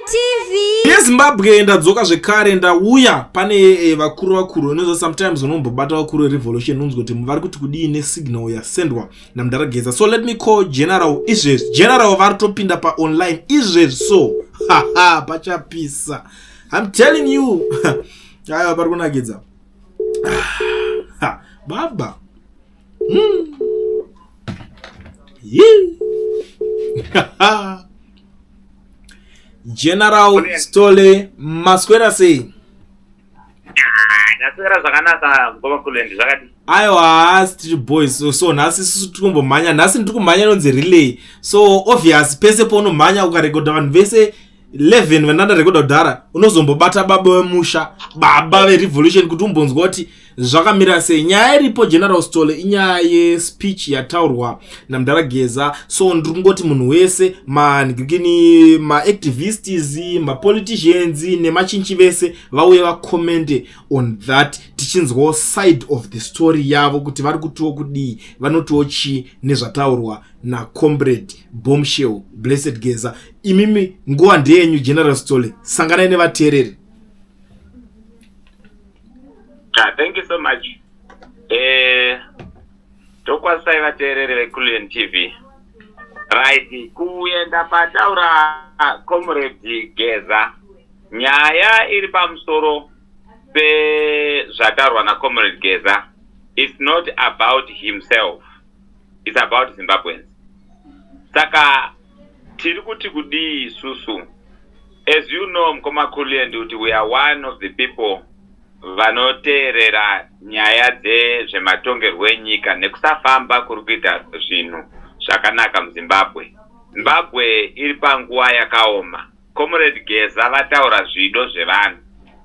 TV. yeZimbabwe ndadzoka zvekare ndauya pane vakuru inozo sometimes unombobata vakuru revolution unonzwa kuti vari kuti kudii nesignal yasendwa naMdaragedza. So let me call General izvezvi. General vari topinda pa online izvezvi, so haha pachapisa. I'm telling you. Aya vari kunakidza. Baba. General Stole maswera sei? Naswera zvakanaka ngoma kulendi zvakati. Aiwa Street Boys, so nhasi sisi tikumbomhanya, nhasi ndikumhanya nonzi relay. So obvious pese paunomhanya ukarekodha vanhu vese 11 vananda rekodha kudhara unozombobata baba wemusha, baba verevolution kuti umbonzwa kuti zvakamira sei. Nyaya iripo General Stole inyaya yespeech yataurwa naMdaragedza. So ndiri kungoti munhu wese ma-activists, ma-politicians nemachinchi vese vauye vakomende on that, tichinzwawo side of the story yavo kuti vari kutiwo kudii, vanotiwo chii nezvataurwa naComrade Bombshell Blessed Geza. Imimi nguva ndeyenyu General Stole, sanganai nevateereri. Thank you so much. Tokwasai vateereri veKulen TV. Right, kuenda pataura Comrade Geza. Nyaya iri pamusoro pezvataurwa naComrade Geza. It's not about himself. It's about Zimbabweans. Saka tiri kuti kudii isusu. As you know, Mkoma Kulen, we are one of the people vanoteerera nyaya dzezvematongerwo enyika nekusafamba kuri kuita zvinhu zvakanaka muZimbabwe. Zimbabwe iri panguva yakaoma. Comrade Geza vataura zvido zvevanhu.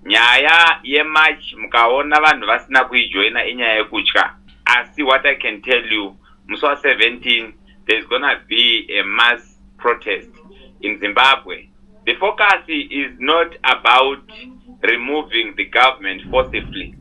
Nyaya yeMarch mukaona vanhu vasina kuijoina inyaya yekutya. Asi what I can tell you, musi wa17 there's gonna be a mass protest in Zimbabwe. The focus is not about removing the government forcibly.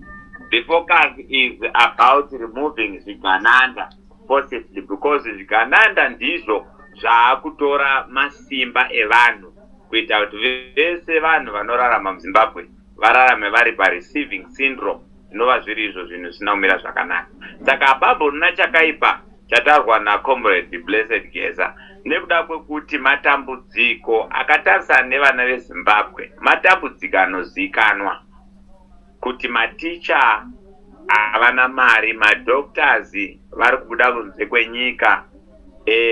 The focus is about removing Zvigananda forcibly, because Zvigananda ndizvo zvaakutora masimba evanhu kuita kuti vese vanhu vanorarama muZimbabwe vararame vari pareceiving syndrome, zvinova zviri izvo zvinhu zvisina kumira zvakanaka. Saka apapo nuna chakaipa chataurwa naComrade Blessed Geza nekuda kwekuti matambudziko akatarisana nevana veZimbabwe, matambudziko anozikanwa kuti maticha havana mari, madoctors vari kubuda kunze kwenyika,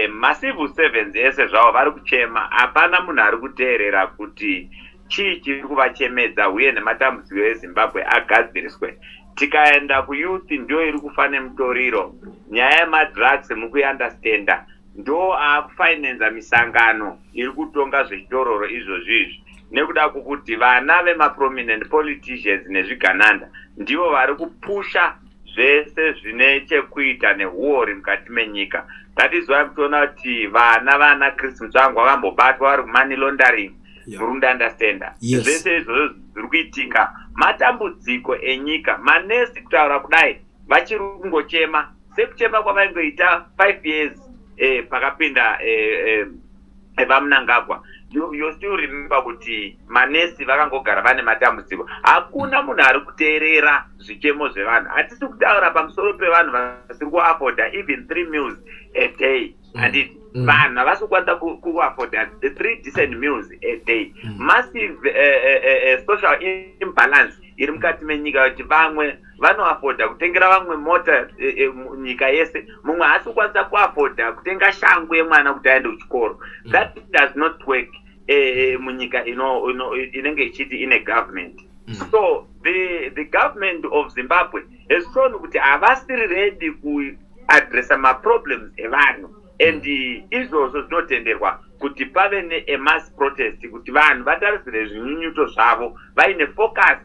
macivil servants ese zvavo vari kuchema. Hapana munhu ari kuteerera kuti chii chiri kuvachemedza uye nematambudziko eZimbabwe agadziriswe. Tikaenda kuyouth ndio iri kufa nemutoriro. Nyaya yemadrugs mukuunderstanda ndo akufinanza misangano iri kutonga zvechitororo izvozvizvi, nekuda kwokuti vana vemaprominent politicians nezvigananda ndivo vari kupusha zvese zvine chekuita nehuori mukati menyika. That is why mutoona kuti vana Chris Mutsvangwa vambobatwa vari kumoney laundering, muri understanda. Zvese izvozvo zviri kuitika matambudziko enyika. Manesi kutaura kudai vachiri kungochema sekuchema kwavaingoita 5 years pakapinda vaMnangagwa. You still remember kuti manesi vakangogara vane matambudziko. Hakuna munhu ari kuteerera zvichemo zvevanhu. Hatisi kutaura pamusoro pevanhu vasiri kuafoda even 3 meals a day. And vanhu havasi kukwanisa kuafoda 3 decent meals a day. Massive social imbalance iri mukati menyika kuti vamwe vanoafoda kutengera vamwe mota nyika yese, mumwe haasi kukwanisa kuafoda kutenga shangu yemwana kuti aende kuchikoro. That does not work munyika inenge ichiti ine government. So the government of Zimbabwe has shown kuti havasiri ready kuaddressa maproblems evanhu, and izvozvo zvinotenderwa kuti pave nemass protest kuti vanhu vatarisire zvinyunyuto zvavo vaine focus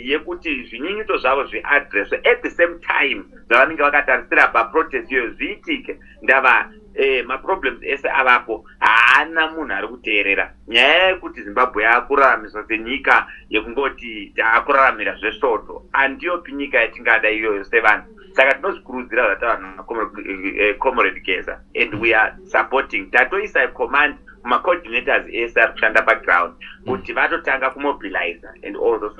yekuti zvinyunyuto zvavo zviaddresswe at the same time zvavanenge vakatarisira paprotest iyoyo zviitike. Ndava maproblems ese avapo, haana munhu ari kuteerera. Nyaya yekuti Zimbabwe yakuraramiswa senyika yekungoti taakuraramira zvesvoto, handiyopi nyika yatingada iyoyo sevanhu. Saka tinozvikurudzira zvataura naComrade Geza, and we are supporting. Tatoisa command ma-coordinators ese ari kushanda paground kuti vatotanga kumobilize and all those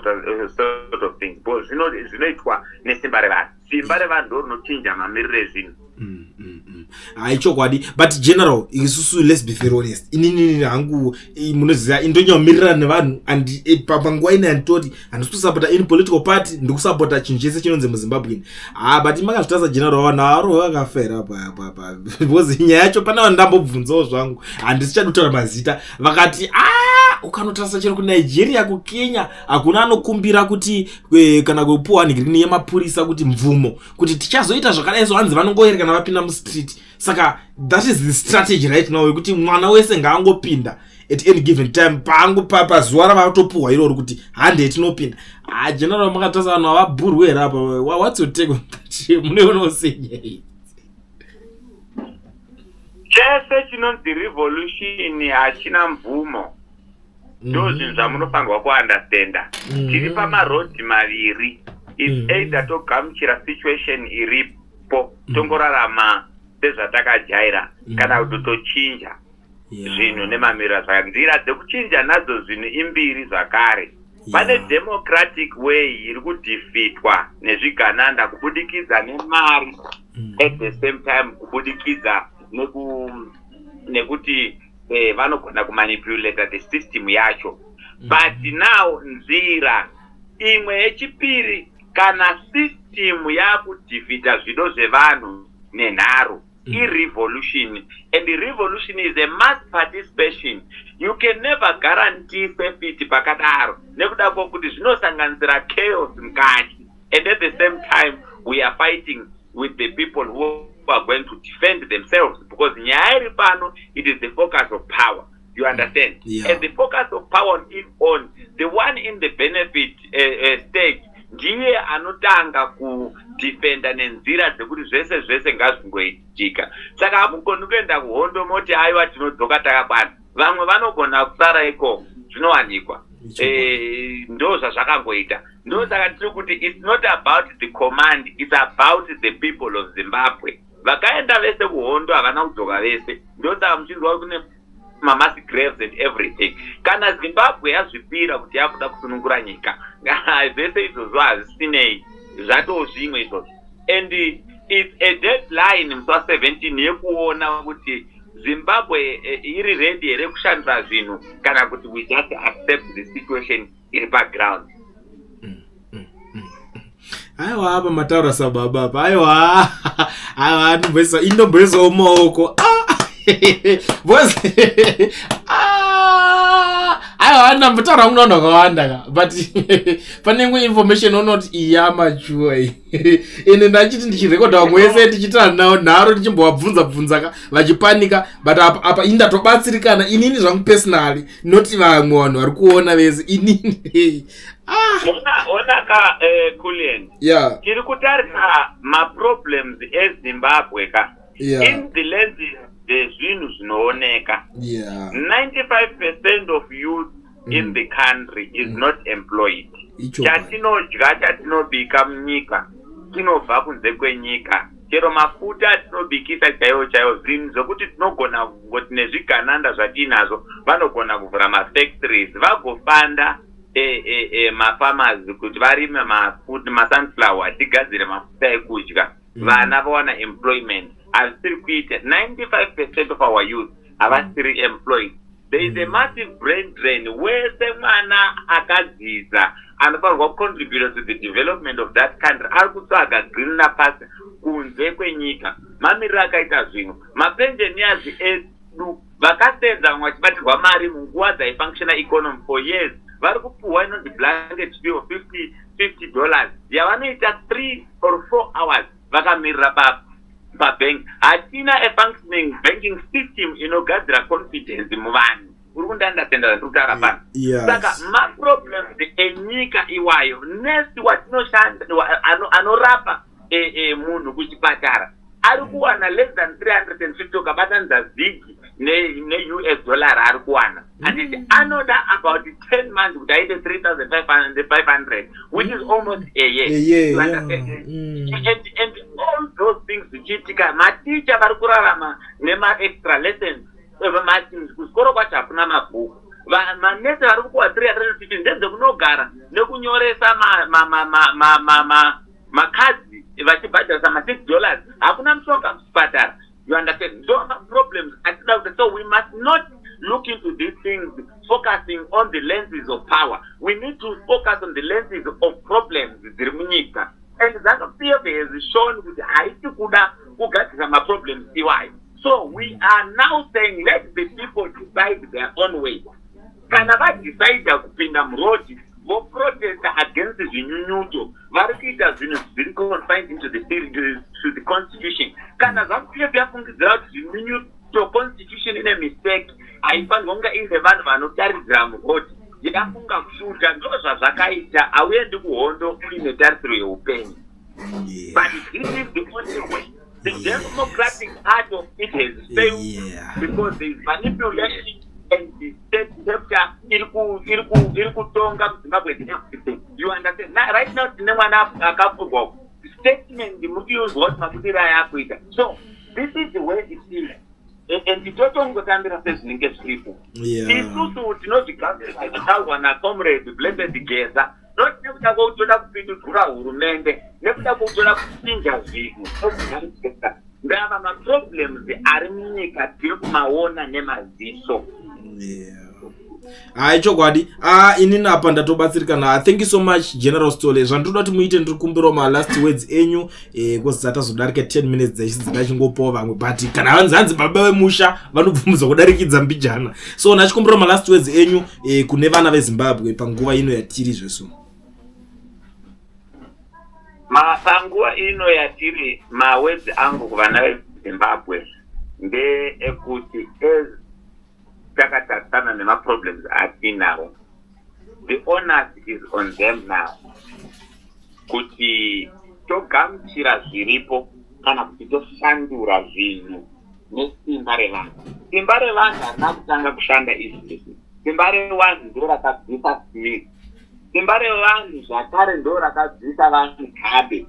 sort of things because zvinoitwa nesimba revanhu. Simba revanhu ndo rinochinja mamiriro ezvinhu. Hai chokwadi, but general isusu let's be fair honest, inini hangu munoziva indonyamirira nevanhu and panguva ine handitoti handisikusapota any political party, ndikusapota chinhu chese chinonzi muZimbabwe. But makazvitasa general vanhu aro vakafera pa because nyaya yacho pana vanhu ndambobvunzawo zvangu handisichadi kutaura mazita vakati ukanotarisa chero kuNigeria kuKenya hakuna anokumbira kuti kana kupuwa nigrini yemapurisa kuti mvumo kuti tichazoita zvakadai so hanzi vanongoerekana vapinda mustreet. Saka that is the strategy right now yekuti mwana wese ngaangopinda at any given time pazuva ravatopuwa iroro kuti hande tinopinda. General makatarisa vanhu havabhurwe here apa. What's your take on that? Muneonawo senyaya chese chinonzi revolution hachina mvumo. Ndo zvinhu zvamunofanirwa kuandastenda. Tiri pamarodhi maviri. It's either togamuchira situation iripo tongorarama sezvatakajaira kana kuti tochinja zvinhu nemamiriro zvaka. Nzira dzekuchinja nadzo zvinhu imbiri zvakare. Pane democratic way iri kudefeatwa nezvigananda kubudikidza nemari, at the same time kubudikidza nekuti vanogona kumanipulata the system yacho. But now nzira imwe yechipiri kana system yakudefeata zvido zvevanhu nenharo i-revolution, and the revolution is a mass participation. You can never guarantee safety pakadaro nekuda kwokuti zvinosanganisira chaos mukati, and at the same time we are fighting with the people who are going to defend themselves, because nyaya iri pano it is the focus of power. You understand? And the focus of power is on the one in the benefit stage. Ndiye anotanga kudefenda nenzira dzekuti zvese ngazvingoitika. Saka hamugoni kuenda kuhondo moti aiwa tinodzoka takakwana. Vamwe vanogona kusara ikoko zvinowanikwa. Ndo zvazvakangoita. Ndo saka tiri kuti it's not about the command, it's about the people of Zimbabwe. Vakaenda vese kuhondo havana kudzoka vese. Ndo saka muchinzwa kune mass graves and everything. Kana Zimbabwe yazvipira kuti yakuda kusunungura nyika, zvese izvozvo hazvisinei, zvatoo zvimwe izvozvo. And it's a deadline musi wa17 yekuona kuti Zimbabwe iri ready here kushandisa zvinhu kana kuti we just accept the situation iri paground. Aiwa apa mataura sababa apa. Aiwa indomboisa maoko. Boss hana mutaura unoona kwawanda but pane information unoti iyamachuwa ine ndachiti ndichirekodha vamwe vese tichitana nawo nharo tichimbovabvunza vachipanika, but apa indatobatsirikana inini zvangu personally, noti vamwe vanhu vari kuona vese inini. Onaka Kulian, tiri kutarisa maproblems eZimbabwe ka in the lenses zvinhu zvinooneka. 95% of youth in the country is not employed. Chatinodya chatinobika munyika tinobva kunze kwenyika. Chero mafuta tinobikisa chaiwo zvinhu zvokuti tinogona kungoti nezvigananda zvatinazvo vanogona kuvhura mafactories vagofanda mafarmers kuti varime masunflower tigadzire mafuta ekudya, vana vawana employment. Havasiri kuita 95% of our youth havasiri employed. There is a massive brain drain wese mwana akadziza anofanirwa kucontribute to the development of that country ari kutsvaga green pasi kunze kwenyika. Mamiriro akaita zvinhu, mapensioners edu vakasenza vamwe vachibatirwa mari munguva dzaifunctiona economy for years vari kupuhwa inonzi blanket fee of $50 yavanoita 3 or 4 hours vakamirira pabank. Hatina a functioning banking system inogadzira confidence muvanhu. Uri kundiandatenda zvandikutaura pano. Saka maproblems enyika iwayo nesi watinoshanda anorapa munhu kuchipatara ari kuwana less than 350 ukabatanidza vhiki ne-US dollar ari kuwana. Anditi anoda about 10 months kuti aite 3,500 which is almost a year. You understand? And all those things zvichiitika, maticha vari kurarama nema-extra lessons kuchikoro kwacho hakuna mabhuku. Manese vari kupuwa 350 ndedzekunogara nekunyoresa makadzi vachibhadharisa $6. Hakuna mushonga muchipatara. You understand? So problems atida kuti, so we must not look into these things focusing on the lenses of power. We need to focus on the lenses of problems dziri munyika. And ZANU-PF has shown kuti haisi kuda kugadzira maproblems iwayo. So we are now saying let the people decide their own way. Kana vadecide kupinda murodi voprotesta against zvinyunyuto vari kuita zvinhu zviri confined into the constitution. Kana ZANU-PF yafungidzira kuti zvinyunyuto constitution ine mistake haifanirwa kunge ine vanhu vanotaridzira murodi, yafunga kushuta. Ndo zvazvakaita, hauendi kuhondo uine tarisiro yeupenyu. But this is the only way. The democratic part of it has failed because there is manipulation and the state sector iri kutonga muZimbabwe everything. You understand? Now, right now tine mwana akapfurwa statement mutiuzwa kuti mabudiro ayakuita. So this is the way it is. And titotongotambira sezvinenge zviripo. Isusu tinozvigadzirisa zvataurwa naComrade Blessed Geza, not nekuda kwekutoda kupindudzura hurumende, nekuda kwekutoda kuchinja zvinhu. Ndava maproblems ari munyika tiri kumaona nemaziso. Hai chokwadi. Inini apa ndatobatsirikana. Thank you so much General Stole. Zvandoda kuti muite ndikumbirawo ma last words enyu kozi dzatazodarika 10 minutes dzechidzinga chingopawo vamwe, but kana vanzanzi baba vemusha vanobvumudza kudarikidza mbijana. So ndachikumbirawo ma last words enyu kune vana veZimbabwe panguva ino yatiri zvesu. Panguva ino yatiri, mawedzi angu kuvana veZimbabwe ndeekuti takatarisana nemaproblems atinawo, the onus is on them now kuti togamuchira zviripo kana kuti toshandura zvinhu nesimba revanhu. Simba revanhu harina kutanga kushanda izvi. Simba revanhu ndo rakabvisa Smith. Simba revanhu zvakare ndo rakabvisa vanhu Mugabe.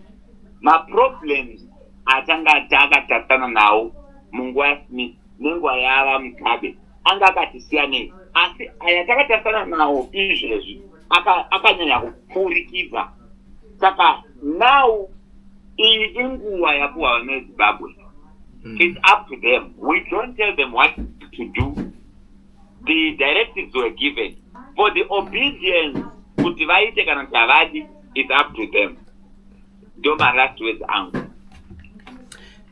Maproblems atanga takatarisana nawo munguva yaSmith nenguva yava Mugabe anga akatisiyanei, asi ayatakatasana nawo izvezvi akanyanya kupfurikidza. Saka now iyi inguva yapuwa vana veZimbabwe. It's up to them. We don't tell them what to do. The directives were given. For the obedience kuti vaite kana kuti havadi, it's up to them. Ndo my last words angu.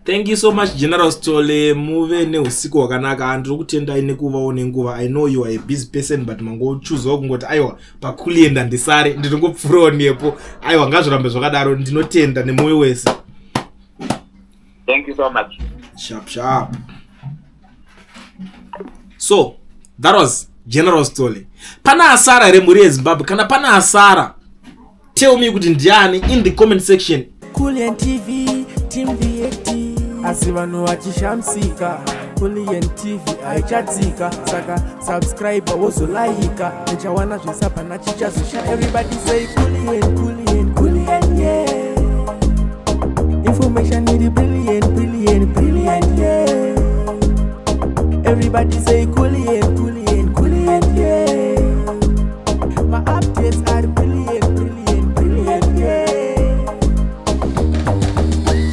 Thank you so much General Stole. Muve neusiku hwakanaka. Ndiri kutendai nekuvawo nenguva. I know you are a busy person, but mangochuzawo kungoti aiwa pakulienda ndisare ndinongopfurawo nepo. Aiwa ngazvirambe zvakadaro. Ndinotenda nemwoyo wese. Thank you so much. Sharp. So that was General Stole. Pana asara here muri yeZimbabwe? Kana pana asara, tell me kuti ndiani in the comment section. Kulian TV, Team VAT. Asi vanhu vachishamsika, Kulian TV haichatsika. Saka subscribe wozolaika, nechawana zvisapa nachichazosha. Everybody say Kulian, yeah. Information need brilliant, yeah. Everybody say